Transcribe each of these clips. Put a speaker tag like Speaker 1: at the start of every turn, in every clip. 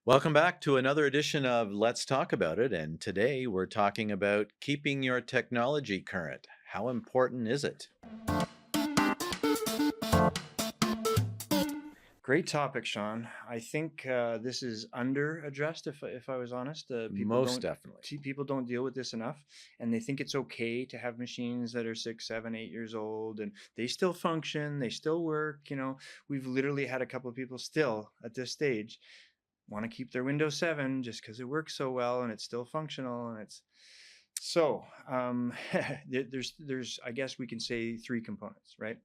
Speaker 1: Welcome back to another edition of Let's Talk About It. And today we're talking about keeping your technology current. How important is it?
Speaker 2: Great topic, Sean. I think this is under addressed. If I was honest,
Speaker 1: Most definitely.
Speaker 2: people don't deal with this enough, and they think it's okay to have machines that are 6, 7, 8 years old, and they still function, they still work. We've literally had a couple of people still at this stage want to keep their Windows 7 just because it works so well and it's still functional and it's so there's I guess we can say three components, right?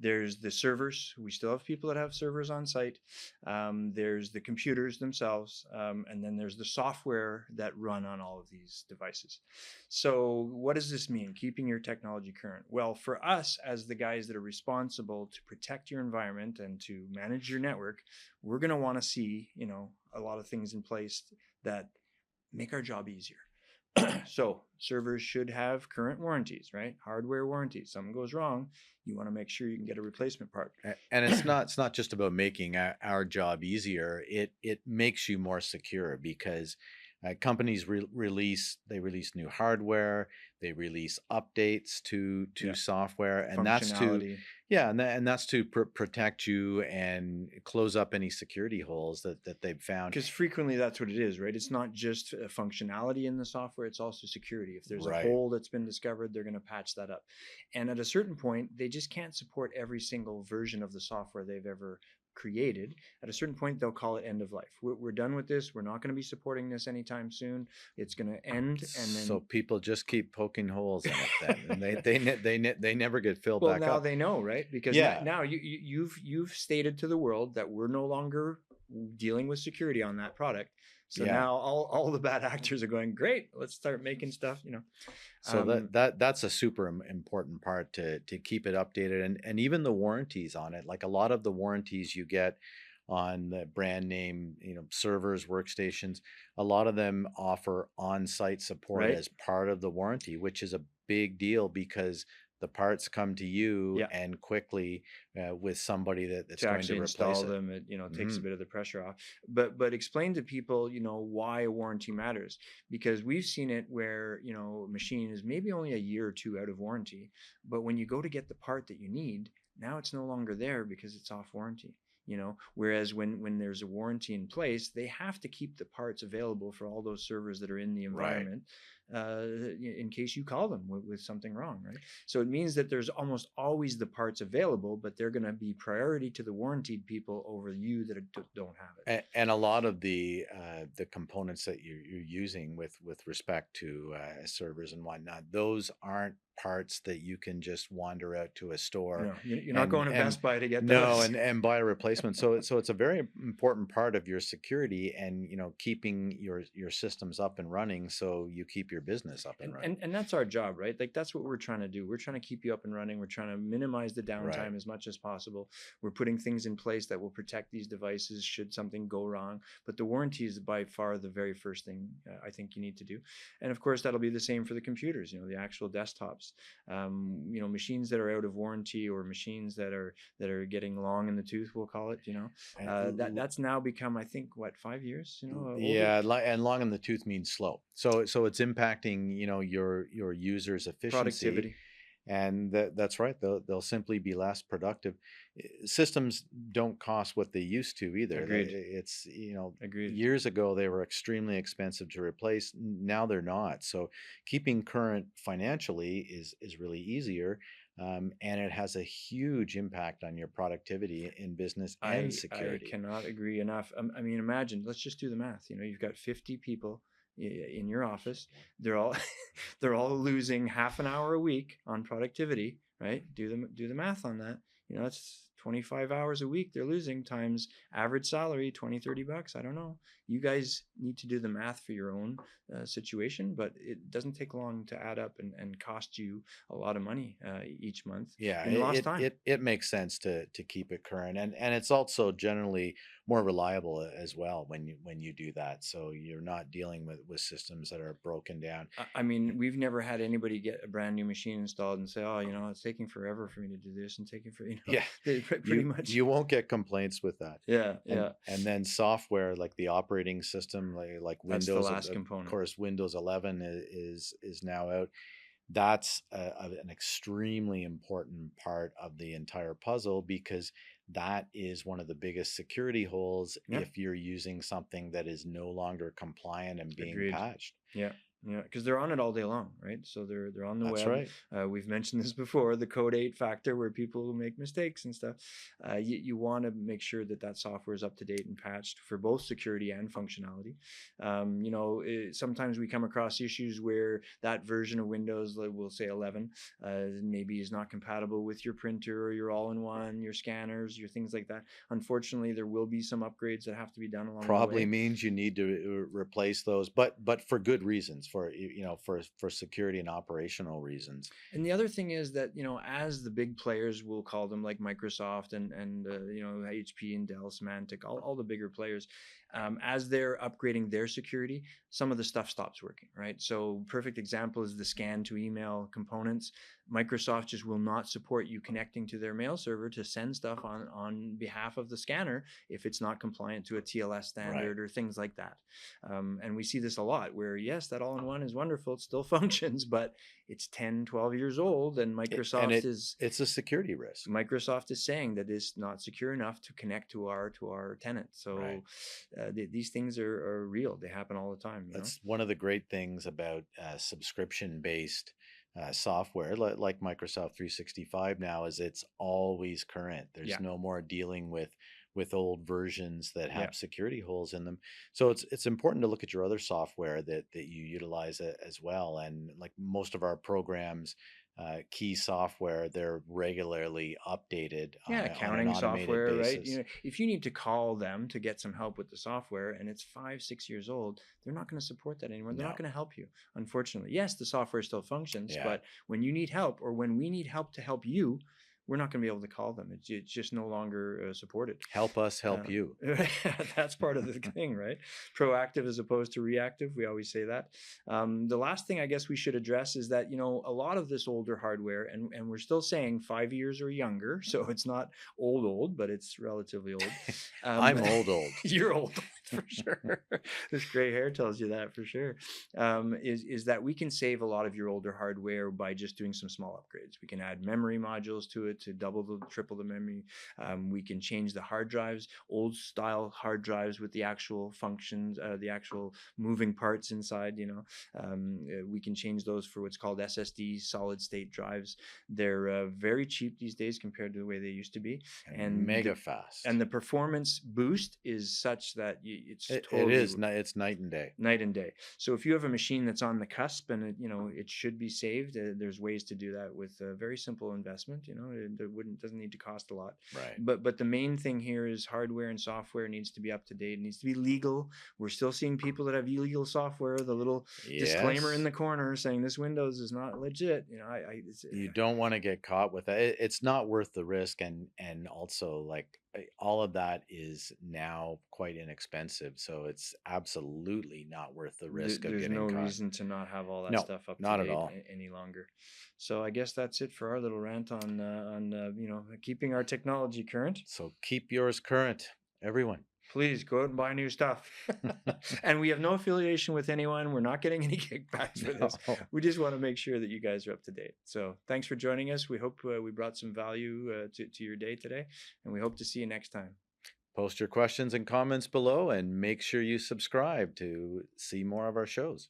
Speaker 2: There's the servers. We still have people that have servers on site. There's the computers themselves, and then there's the software that run on all of these devices. So what does this mean? Keeping your technology current? Well, for us as the guys that are responsible to protect your environment and to manage your network, we're going to want to see a lot of things in place that make our job easier. So servers should have current warranties, right? Hardware warranties. Something goes wrong, you want to make sure you can get a replacement part.
Speaker 1: And it's not just about making our job easier. It makes you more secure because companies release new hardware, they release updates to
Speaker 2: Yeah.
Speaker 1: software, and
Speaker 2: Functionality.
Speaker 1: that's to protect you and close up any security holes that they've found.
Speaker 2: Because frequently that's what it is, right? It's not just functionality in the software, it's also security. If there's a
Speaker 1: Right.
Speaker 2: hole that's been discovered, they're going to patch that up. And at a certain point, they just can't support every single version of the software they've ever created. At a certain point, they'll call it end of life. We're done with this. We're not going to be supporting this anytime soon. It's going to end. And then
Speaker 1: So people just keep poking holes in it then, and they never get filled
Speaker 2: well,
Speaker 1: back
Speaker 2: now
Speaker 1: up.
Speaker 2: they know, right? Because
Speaker 1: Yeah.
Speaker 2: now you've stated to the world that we're no longer dealing with security on that product. So
Speaker 1: Yeah.
Speaker 2: now all the bad actors are going, great, let's start making stuff.
Speaker 1: So that's a super important part to keep it updated, and even the warranties on it. Like a lot of the warranties you get on the brand name, servers, workstations, a lot of them offer on-site support
Speaker 2: Right.
Speaker 1: as part of the warranty, which is a big deal because the parts come to you
Speaker 2: Yeah.
Speaker 1: and quickly with somebody that's
Speaker 2: To
Speaker 1: going to
Speaker 2: actually
Speaker 1: replace
Speaker 2: install
Speaker 1: it.
Speaker 2: them, it takes a
Speaker 1: Mhm.
Speaker 2: bit of the pressure off. But explain to people, why a warranty matters, because we've seen it where a machine is maybe only a year or two out of warranty, but when you go to get the part that you need, now it's no longer there because it's off warranty. Whereas when there's a warranty in place, they have to keep the parts available for all those servers that are in the
Speaker 1: Right.
Speaker 2: environment, in case you call them with something wrong, right? So it means that there's almost always the parts available, but they're going to be priority to the warranted people over you that don't have it.
Speaker 1: And a lot of the components that you're using with respect to servers and whatnot, those aren't parts that you can just wander out to a store
Speaker 2: No, you're not
Speaker 1: and
Speaker 2: going to Best Buy to get
Speaker 1: no
Speaker 2: those.
Speaker 1: and buy a replacement. So it's a very important part of your security and keeping your systems up and running so you keep your business up and
Speaker 2: And,
Speaker 1: running.
Speaker 2: and and that's our job, right? Like that's what we're trying to do. We're trying to keep you up and running. We're trying to minimize the
Speaker 1: Right.
Speaker 2: downtime as much as possible. We're putting things in place that will protect these devices should something go wrong. But the warranty is by far the very first thing I think you need to do. And of course, that'll be the same for the computers. The actual desktops. Machines that are out of warranty or machines that are getting long in the tooth, we'll call it. That's now become, I think, what, 5 years. Older.
Speaker 1: Yeah, and long in the tooth means slow. So it's impacting, your users' efficiency,
Speaker 2: Productivity.
Speaker 1: and that's right. They'll simply be less productive. Systems don't cost what they used to either.
Speaker 2: Agreed.
Speaker 1: It's
Speaker 2: Agreed.
Speaker 1: years ago they were extremely expensive to replace. Now they're not. So keeping current financially is really easier, and it has a huge impact on your productivity in business and
Speaker 2: I
Speaker 1: security.
Speaker 2: cannot agree enough. I mean, imagine, let's just do the math. You've got 50 people in your office. They're all they're all losing half an hour a week on productivity, right? Do the math on that. That's 25 hours a week they're losing times average salary, 20, $30. I don't know. You guys need to do the math for your own situation, but it doesn't take long to add up and cost you a lot of money each month
Speaker 1: Yeah,
Speaker 2: in lost time.
Speaker 1: it makes sense to keep it current, and it's also generally more reliable as well when you do that. So you're not dealing with systems that are broken down.
Speaker 2: I mean, we've never had anybody get a brand new machine installed and say, "Oh, it's taking forever for me to do this and taking for
Speaker 1: Yeah,
Speaker 2: they pretty
Speaker 1: you
Speaker 2: much."
Speaker 1: you won't get complaints with that.
Speaker 2: Yeah,
Speaker 1: and
Speaker 2: yeah.
Speaker 1: and then software like the operating system, like
Speaker 2: That's the
Speaker 1: Windows,
Speaker 2: last
Speaker 1: of
Speaker 2: component.
Speaker 1: course Windows 11 is now out. That's an extremely important part of the entire puzzle, because that is one of the biggest security holes
Speaker 2: Yeah,
Speaker 1: if you're using something that is no longer compliant and being
Speaker 2: agreed.
Speaker 1: patched.
Speaker 2: Yeah, yeah, because they're on it all day long, right? So they're on the
Speaker 1: That's
Speaker 2: web.
Speaker 1: right.
Speaker 2: We've mentioned this before, the code 8 factor, where people make mistakes and stuff. You want to make sure that that software is up to date and patched for both security and functionality. Sometimes we come across issues where that version of Windows, like we'll say 11, maybe is not compatible with your printer or your all-in-one, your scanners, your things like that. Unfortunately, there will be some upgrades that have to be done along the
Speaker 1: Probably
Speaker 2: way.
Speaker 1: means you need to replace those, but for good reasons, for security and operational reasons.
Speaker 2: And the other thing is that, as the big players, we'll call them, like Microsoft and HP and Dell, Symantec, all the bigger players, as they're upgrading their security, some of the stuff stops working, right? So perfect example is the scan to email components. Microsoft just will not support you connecting to their mail server to send stuff on behalf of the scanner if it's not compliant to a TLS standard,
Speaker 1: Right.
Speaker 2: or things like that. And we see this a lot where, yes, that all-in-one is wonderful, it still functions, but it's 10, 12 years old, and
Speaker 1: And it's a security risk.
Speaker 2: Microsoft is saying that it's not secure enough to connect to our tenant. So
Speaker 1: Right.
Speaker 2: these things are real. They happen all the time.
Speaker 1: That's one of the great things about subscription-based software, like Microsoft 365 now, is it's always current. There's
Speaker 2: Yeah,
Speaker 1: no more dealing with old versions that
Speaker 2: yeah.
Speaker 1: have security holes in them. So it's important to look at your other software that you utilize as well. And like most of our programs, key software, they're regularly updated
Speaker 2: Yeah,
Speaker 1: on an
Speaker 2: accounting
Speaker 1: automated
Speaker 2: software, right?
Speaker 1: basis.
Speaker 2: If you need to call them to get some help with the software and it's 5, 6 years old, they're not going to support that anymore. They're not
Speaker 1: No.
Speaker 2: going to help you, unfortunately. Yes, the software still functions,
Speaker 1: Yeah.
Speaker 2: but when you need help, or when we need help to help you, we're not going to be able to call them. It's just no longer supported.
Speaker 1: Help us help you.
Speaker 2: That's part of the thing, right? Proactive as opposed to reactive. We always say that. The last thing I guess we should address is that, a lot of this older hardware, and we're still saying 5 years or younger, so it's not old, but it's relatively old.
Speaker 1: I'm old.
Speaker 2: You're old for sure. This gray hair tells you that for sure. Is that we can save a lot of your older hardware by just doing some small upgrades. We can add memory modules to it to triple the memory. We can change the hard drives, old style hard drives with the actual functions, the actual moving parts inside. We can change those for what's called SSD, solid state drives. They're very cheap these days compared to the way they used to be,
Speaker 1: And mega fast.
Speaker 2: and the performance boost is such that it's totally
Speaker 1: it's night and day.
Speaker 2: night and day. So if you have a machine that's on the cusp and it should be saved, there's ways to do that with a very simple investment. It doesn't need to cost a lot.
Speaker 1: Right.
Speaker 2: But the main thing here is hardware and software needs to be up to date. It needs to be legal. We're still seeing people that have illegal software. The little disclaimer in the corner saying this Windows is not legit.
Speaker 1: You don't want to get caught with that. It's not worth the risk, and also like all of that is now quite inexpensive, so it's absolutely not worth the risk of
Speaker 2: There's
Speaker 1: getting
Speaker 2: no
Speaker 1: caught.
Speaker 2: reason to not have all that
Speaker 1: No,
Speaker 2: stuff up to
Speaker 1: not at
Speaker 2: date
Speaker 1: all.
Speaker 2: any longer. So I guess that's it for our little rant on keeping our technology current.
Speaker 1: So keep yours current, everyone.
Speaker 2: Please go out and buy new stuff. And we have no affiliation with anyone. We're not getting any kickbacks for this.
Speaker 1: No.
Speaker 2: We just want to make sure that you guys are up to date. So thanks for joining us. We hope we brought some value to your day today, and we hope to see you next time.
Speaker 1: Post your questions and comments below, and make sure you subscribe to see more of our shows.